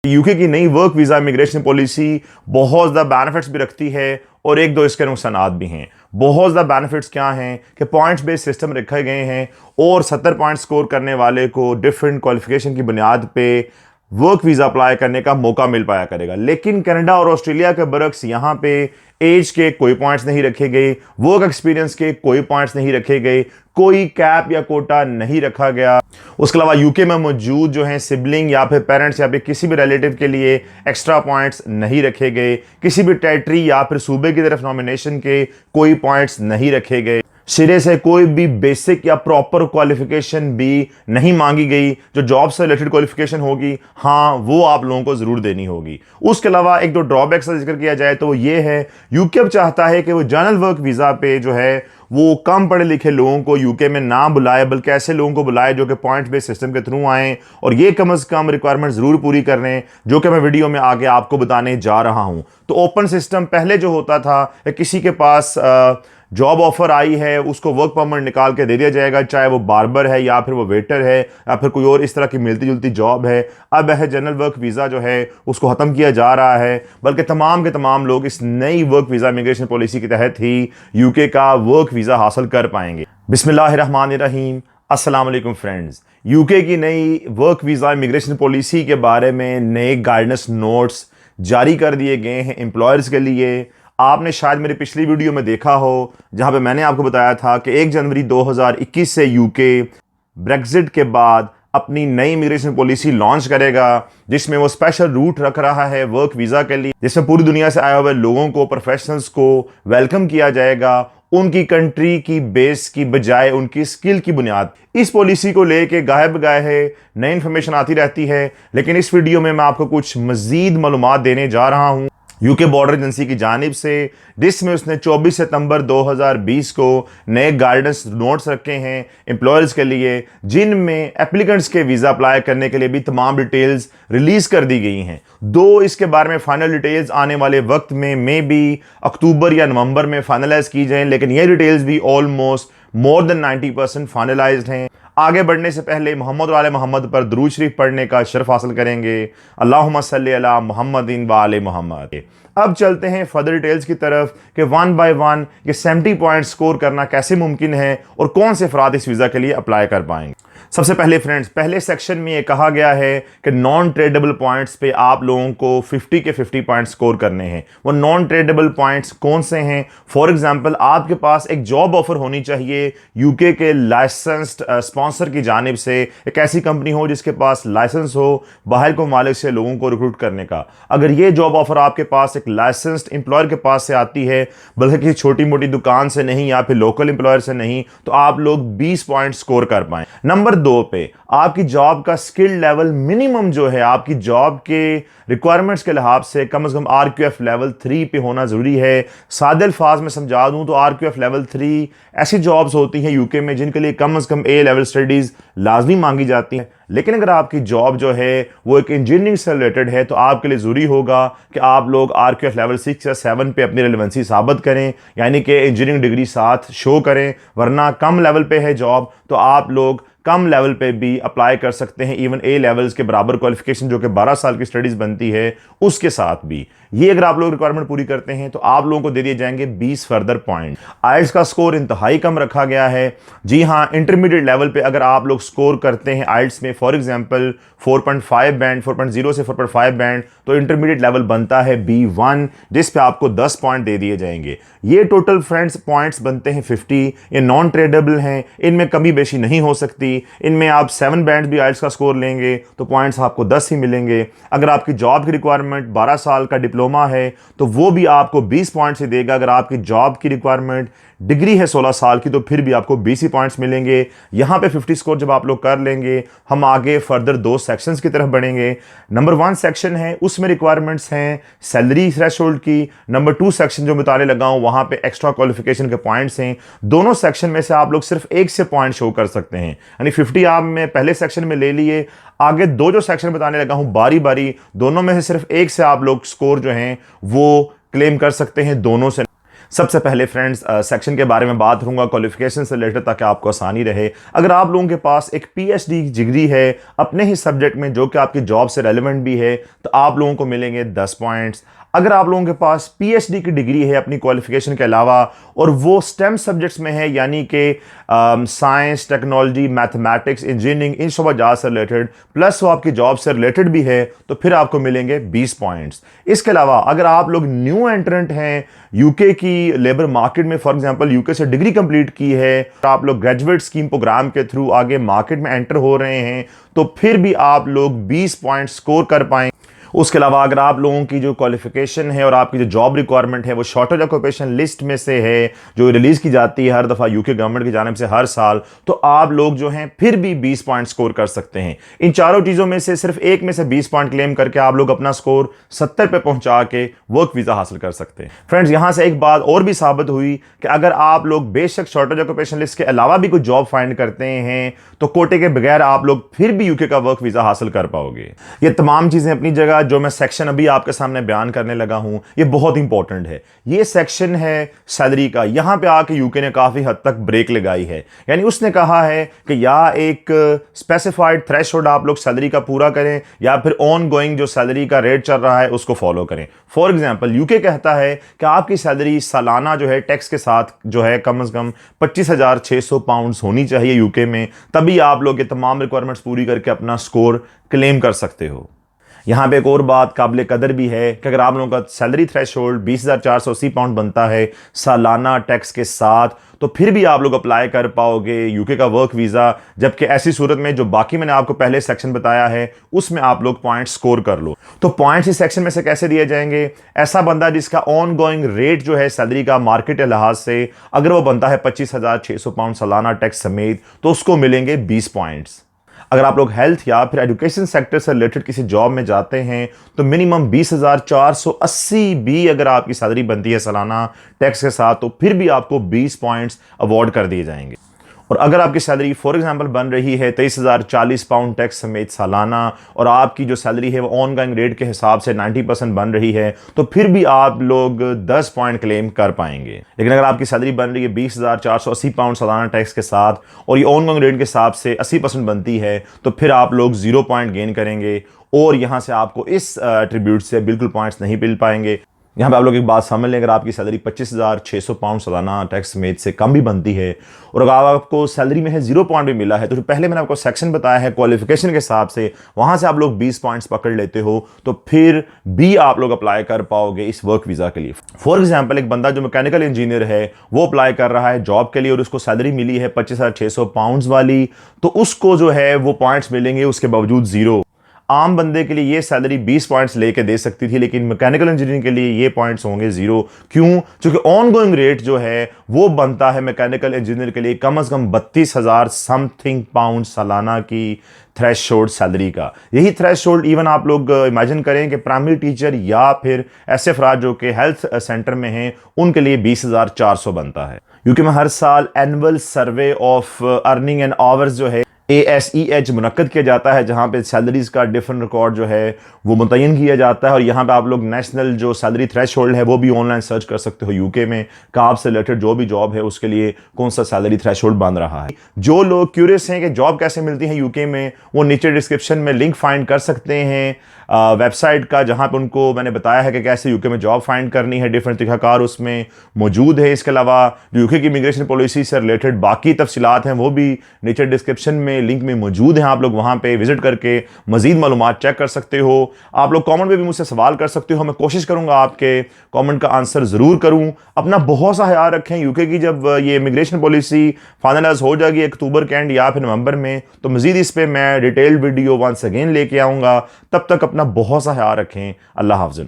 UK की नई work visa immigration policy बहुत ज़्यादा बेनिफिट्स भी रखती है और एक दो इसके नुकसानात भी हैं। बहुत ज़्यादा बेनिफिट्स क्या हैं कि पॉइंट्स बेस्ड सिस्टम रखे गए हैं और 70 पॉइंट स्कोर करने वाले को डिफरेंट क्वालिफिकेशन की बुनियाद पे वर्क वीज़ा अप्लाई करने का मौका मिल पाया करेगा। लेकिन कनाडा और ऑस्ट्रेलिया के बरक्स यहाँ पे एज के कोई पॉइंट्स नहीं रखे गए, वर्क एक्सपीरियंस के कोई पॉइंट्स नहीं रखे गए, कोई कैप या कोटा नहीं रखा गया। उसके अलावा यूके में मौजूद जो हैं सिबलिंग या फिर पेरेंट्स या फिर किसी भी रिलेटिव के लिए एक्स्ट्रा पॉइंट्स नहीं रखे गए। किसी भी टेरिटरी या फिर सूबे की तरफ नॉमिनेशन के कोई पॉइंट्स नहीं रखे गए। सिरे से कोई भी बेसिक या प्रॉपर क्वालिफिकेशन भी नहीं मांगी गई। जो जॉब से रिलेटेड क्वालिफिकेशन होगी हाँ वो आप लोगों को जरूर देनी होगी। उसके अलावा एक दो ड्रॉबैक्स का जिक्र किया जाए तो वो ये है, यूके अब चाहता है कि वो जनरल वर्क वीज़ा पे जो है वो कम पढ़े लिखे लोगों को यूके में ना बुलाए, बल्कि ऐसे लोगों को बुलाए जो कि पॉइंट बेस्ड सिस्टम के थ्रू आएँ और ये कम से कम रिक्वायरमेंट जरूर पूरी कर लें, जो कि मैं वीडियो में आगे आपको बताने जा रहा हूं। तो ओपन सिस्टम पहले जो होता था कि किसी के पास जॉब ऑफर आई है उसको वर्क परमिट निकाल के दे दिया जाएगा, चाहे वो बार्बर है या फिर वो वेटर है या फिर कोई और इस तरह की मिलती जुलती जॉब है। अब है जनरल वर्क वीज़ा जो है उसको ख़त्म किया जा रहा है, बल्कि तमाम के तमाम लोग इस नई वर्क वीज़ा इमिग्रेशन पॉलिसी के तहत ही यूके का वर्क वीज़ा हासिल कर पाएंगे। बिस्मिल्लाहिर्रहमानिर्रहीम, अस्सलाम वालेकुम फ्रेंड्स। यूके की नई वर्क वीज़ा इमिग्रेशन पॉलिसी के बारे में नए गाइडेंस नोट्स जारी कर दिए गए हैं एम्प्लॉयर्स के लिए। आपने शायद मेरी पिछली वीडियो में देखा हो जहां पे मैंने आपको बताया था कि 1 जनवरी 2021 से यूके ब्रेक्जिट के बाद अपनी नई इमिग्रेशन पॉलिसी लॉन्च करेगा, जिसमें वो स्पेशल रूट रख रहा है वर्क वीज़ा के लिए, जिसमें पूरी दुनिया से आए हुए लोगों को, प्रोफेशनल्स को वेलकम किया जाएगा उनकी कंट्री की बेस की बजाय उनकी स्किल की बुनियाद। इस पॉलिसी को लेके गाहे बगाहे नई इन्फॉर्मेशन आती रहती है, लेकिन इस वीडियो में मैं आपको कुछ मजीद मालूमात देने जा रहा हूं यूके बॉर्डर एजेंसी की जानिब से, जिसमें उसने 24 सितंबर 2020 को नए गाइडेंस नोट्स रखे हैं एम्प्लॉयर्स के लिए, जिनमें एप्लीकेंट्स के वीज़ा अप्लाई करने के लिए भी तमाम डिटेल्स रिलीज कर दी गई हैं। दो इसके बारे में फाइनल डिटेल्स आने वाले वक्त में मे बी अक्टूबर या नवंबर में फाइनलाइज की जाएं, लेकिन ये डिटेल्स भी ऑलमोस्ट मोर देन 90% फाइनलाइज्ड हैं। आगे बढ़ने से पहले मोहम्मद वाले मोहम्मद पर दुरूद शरीफ पढ़ने का शर्फ हासिल करेंगे। अल्लाहुम्मा सल्ली अला मुहम्मदिन व आले मुहम्मद। अब चलते हैं फर्दर डिटेल्स की तरफ कि वन बाय वन ये 70 पॉइंट स्कोर करना कैसे मुमकिन है और कौन से अफराद इस वीज़ा के लिए अप्लाई कर पाएंगे। सबसे पहले फ्रेंड्स, पहले सेक्शन में ये कहा गया है कि नॉन ट्रेडेबल पॉइंट्स पे आप लोगों को 50 के 50 पॉइंट स्कोर करने हैं। वो नॉन ट्रेडेबल पॉइंट्स कौन से हैं? फॉर एग्जांपल, आपके पास एक जॉब ऑफर होनी चाहिए यूके के लाइसेंस्ड स्पॉन्सर की जानिब से, एक ऐसी कंपनी हो जिसके पास लाइसेंस हो बाहर के ममालिक से लोगों को रिक्रूट करने का। अगर ये जॉब ऑफर आपके पास एक लाइसेंस्ड एम्प्लॉयर के पास से आती है, बल्कि किसी छोटी मोटी दुकान से नहीं या फिर लोकल एम्प्लॉयर से नहीं, तो आप लोग 20 पॉइंट स्कोर कर पाएं। नंबर 2 पे आपकी जॉब का स्किल लेवल मिनिमम जो है आपकी जॉब के रिक्वायरमेंट्स के लिहाज से कम RQF लेवल 3 पे होना जरूरी है। सादे अल्फाज में समझा दूं तो RQF लेवल 3 ऐसी जॉब्स होती हैं यूके में जिनके लिए कम से कम A लेवल स्टडीज लाजमी मांगी जाती हैं। लेकिन अगर आपकी जॉब जो है वो एक इंजीनियरिंग से रिलेटेड है तो आपके लिए जरूरी होगा कि आप लोग RQF लेवल 6 या 7 पे अपनी रेलेवेंसी साबित करें, यानी कि इंजीनियरिंग डिग्री साथ शो करें। वरना कम लेवल पे है जॉब तो आप लोग कम लेवल पे भी अप्लाई कर सकते हैं, इवन A लेवल्स के बराबर क्वालिफिकेशन जो कि 12 साल की स्टडीज बनती है उसके साथ भी। ये अगर आप लोग रिक्वायरमेंट पूरी करते हैं तो आप लोगों को दे दिए जाएंगे 20 फर्दर पॉइंट। आइल्स का स्कोर इंतहाई कम रखा गया है। जी हाँ, इंटरमीडिएट लेवल पे अगर आप लोग स्कोर करते हैं आइल्स में, फॉर एग्जांपल 4.5 बैंड, 4.0 से 4.5 बैंड, तो इंटरमीडिएट लेवल बनता है B1, जिस पे आपको 10 पॉइंट दे दिए जाएंगे। ये टोटल फ्रेंड्स पॉइंट्स बनते हैं 50। ये नॉन ट्रेडेबल हैं, इनमें कमी बेशी नहीं हो सकती। इनमें आप 7 बैंड भी आइल्स का स्कोर लेंगे तो पॉइंट्स आपको 10 ही मिलेंगे। अगर आपकी जॉब की रिक्वायरमेंट 12 साल का डिप्लोमा है तो वो भी आपको 20 पॉइंट्स ही देगा। अगर आपकी जॉब की रिक्वायरमेंट डिग्री है 16 साल की तो फिर भी आपको 20 ही पॉइंट्स मिलेंगे। यहां पे 50 स्कोर जब आप लोग कर लेंगे, हम आगे फर्दर 2 सेक्शंस की तरफ बढ़ेंगे। नंबर 1 सेक्शन है, उसमें रिक्वायरमेंट्स हैं सैलरी थ्रेशोल्ड की। नंबर 2 सेक्शन जो बताने लगा हूं वहां पे एक्स्ट्रा क्वालिफिकेशन के पॉइंट्स हैं। दोनों सेक्शन में से आप लोग सिर्फ एक से पॉइंट शो कर सकते हैं, यानी 50 आप में पहले सेक्शन में ले लिए। आगे 2 जो सेक्शन बताने लगा हूं बारी बारी, दोनों में से सिर्फ एक से आप लोग स्कोर जो हैं वो क्लेम कर सकते हैं, दोनों से। सबसे पहले फ्रेंड्स सेक्शन के बारे में बात करूंगा क्वालिफिकेशन से रिलेटेड, ताकि आपको आसानी रहे। अगर आप लोगों के पास एक पीएचडी डिग्री है अपने ही सब्जेक्ट में जो कि आपकी जॉब से रेलेवेंट भी है, तो आप लोगों को मिलेंगे 10 पॉइंट्स। अगर आप लोगों के पास पीएचडी की डिग्री है अपनी क्वालिफिकेशन के अलावा और वो स्टेम सब्जेक्ट्स में है, यानी कि साइंस, टेक्नोलॉजी, मैथमेटिक्स, इंजीनियरिंग, इन शोबा जात से रिलेटेड, प्लस वो आपकी जॉब से रिलेटेड भी है, तो फिर आपको मिलेंगे 20 पॉइंट्स। इसके अलावा अगर आप लोग न्यू एंट्रेंट हैं यूके की लेबर मार्केट में, फॉर एग्जांपल यूके से डिग्री कंप्लीट की है, तो आप लोग ग्रेजुएट स्कीम प्रोग्राम के थ्रू आगे मार्केट में एंटर हो रहे हैं, तो फिर भी आप लोग 20 पॉइंट स्कोर कर पाएंगे। उसके अलावा अगर आप लोगों की जो क्वालिफिकेशन है और आपकी जो जॉब रिक्वायरमेंट है वो शॉर्टेज ऑक्यूपेशन लिस्ट में से है, जो रिलीज की जाती है हर दफ़ा यूके गवर्नमेंट की जानिब से हर साल, तो आप लोग जो हैं फिर भी 20 पॉइंट स्कोर कर सकते हैं। इन चारों चीज़ों में से सिर्फ एक में से 20 पॉइंट क्लेम करके आप लोग अपना स्कोर 70 पे पहुंचा के वर्क वीज़ा हासिल कर सकते हैं। फ्रेंड्स, यहां से एक बात और भी साबित हुई कि अगर आप लोग बेशक शॉर्टेज ऑक्यूपेशन लिस्ट के अलावा भी कोई जॉब फाइंड करते हैं, तो कोटे के बगैर आप लोग फिर भी यूके का वर्क वीज़ा हासिल कर पाओगे। ये तमाम चीज़ें अपनी जगह जो मैं सेक्शन अभी आपके सामने बयान करने लगा हूं, ये बहुत इंपॉर्टेंट है। ये सेक्शन है सैलरी का। यहां पे आके यूके ने काफी हद तक ब्रेक लगाई है, यानी उसने कहा है कि या एक स्पेसिफाइड थ्रेशोल्ड आप लोग सैलरी का पूरा करें, या फिर ऑन गोइंग जो सैलरी का रेट चल रहा है उसको फॉलो करें। फॉर एग्जाम्पल, यूके कहता है कि आपकी सैलरी सालाना जो है टैक्स के साथ जो है कम से कम 25,600 पाउंड्स होनी चाहिए यूके में, तभी आप लोग ये तमाम रिक्वायरमेंट्स पूरी करके अपना स्कोर क्लेम कर सकते हो। यहाँ पे एक और बात काबिल कदर भी है कि अगर आप लोगों का सैलरी थ्रेशोल्ड 20,480 पाउंड बनता है सालाना टैक्स के साथ, तो फिर भी आप लोग अप्लाई कर पाओगे यूके का वर्क वीज़ा। जबकि ऐसी सूरत में जो बाकी मैंने आपको पहले सेक्शन बताया है उसमें आप लोग पॉइंट स्कोर कर लो। तो पॉइंट्स इस सेक्शन में से कैसे दिए जाएंगे? ऐसा बंदा जिसका ऑन गोइंग रेट जो है सैलरी का मार्केट के लिहाज से अगर वो बनता है 25,600 पाउंड सालाना टैक्स समेत, तो उसको मिलेंगे 20 पॉइंट्स। अगर आप लोग हेल्थ या फिर एजुकेशन सेक्टर से रिलेटेड किसी जॉब में जाते हैं, तो मिनिमम 20,480 भी अगर आपकी सैलरी बनती है सालाना टैक्स के साथ, तो फिर भी आपको 20 पॉइंट्स अवार्ड कर दिए जाएंगे। और अगर आपकी सैलरी फॉर एग्जांपल बन रही है 23,040 पाउंड टैक्स समेत सालाना, और आपकी जो सैलरी है वो ऑन गोइंग रेट के हिसाब से 90% बन रही है, तो फिर भी आप लोग 10 पॉइंट क्लेम कर पाएंगे। लेकिन अगर आपकी सैलरी बन रही है 20,480 पाउंड सालाना टैक्स के साथ और ये ऑन गोइंग रेट के हिसाब से 80% बनती है, तो फिर आप लोग 0 पॉइंट गेन करेंगे और यहां से आपको इस एट्रीब्यूट से बिल्कुल पॉइंट्स नहीं मिल पाएंगे। यहाँ पे आप लोग एक बात समझ लें, अगर आपकी सैलरी 25,600 पाउंड सालाना टैक्स समेत से कम भी बनती है और अगर आपको सैलरी में है 0 पॉइंट भी मिला है, तो जो पहले मैंने आपको सेक्शन बताया है क्वालिफिकेशन के हिसाब से, वहाँ से आप लोग 20 पॉइंट्स पकड़ लेते हो, तो फिर भी आप लोग अप्लाई कर पाओगे इस वर्क वीज़ा के लिए। फॉर एग्जाम्पल, एक बंदा जो मैकेनिकल इंजीनियर है वो अप्लाई कर रहा है जॉब के लिए और उसको सैलरी मिली है 25,600 पाउंड्स वाली, तो उसको जो है वो पॉइंट्स मिलेंगे उसके बावजूद 0। आम बंदे के लिए ये सैलरी 20 पॉइंट्स लेके दे सकती थी, लेकिन मैकेनिकल इंजीनियरिंग के लिए ये पॉइंट्स होंगे 0। क्यों? क्योंकि ऑन गोइंग रेट जो है वो बनता है मैकेनिकल इंजीनियर के लिए कम से कम 32,000 समथिंग पाउंड सालाना की थ्रेशोल्ड सैलरी का। यही थ्रेशोल्ड इवन आप लोग इमेजिन करें कि प्राइमरी टीचर या फिर ऐसे अफराद जो कि हेल्थ सेंटर में हैं उनके लिए 20,400 बनता है। यूके में हर साल annual survey of earning and hours जो है ASEH मुनक्कद किया जाता है, जहाँ पे सैलरीज का डिफरेंट रिकॉर्ड जो है वो मुतय्यन किया जाता है। और यहाँ पे आप लोग नेशनल जो सैलरी थ्रेशोल्ड है वो भी ऑनलाइन सर्च कर सकते हो यूके में, काम से रिलेटेड जो भी जॉब है उसके लिए कौन सा सैलरी थ्रेशोल्ड बन रहा है। जो लोग क्यूरियस हैं कि जॉब कैसे मिलती है यूके में, वो नीचे डिस्क्रिप्शन में लिंक फाइंड कर सकते हैं वेबसाइट का, जहाँ पे उनको मैंने बताया है कि कैसे यूके में जॉब फाइंड करनी है। डिफरेंट तरीक़ाकार उसमें मौजूद है। इसके अलावा जो यूके की इमिग्रेशन पॉलिसी से रिलेटेड बाकी तफसीलात हैं वो भी नीचे डिस्क्रिप्शन में लिंक में मौजूद हैं। आप लोग वहां पे विजिट करके मजीद मालूमात चेक कर सकते हो। आप लोग कमेंट में भी मुझसे सवाल कर सकते हो, मैं कोशिश करूंगा आपके कमेंट का आंसर जरूर करूं। अपना बहुत सा ख्याल रखें। यूके की जब ये इमिग्रेशन पॉलिसी फाइनलाइज हो जाएगी अक्टूबर के एंड या फिर नवंबर में, तो मजीद इस पर मैं डिटेल्ड वीडियो वंस अगेन लेके आऊंगा। तब तक अपना बहुत सा ख्याल रखें। अल्लाह हाफ़िज़।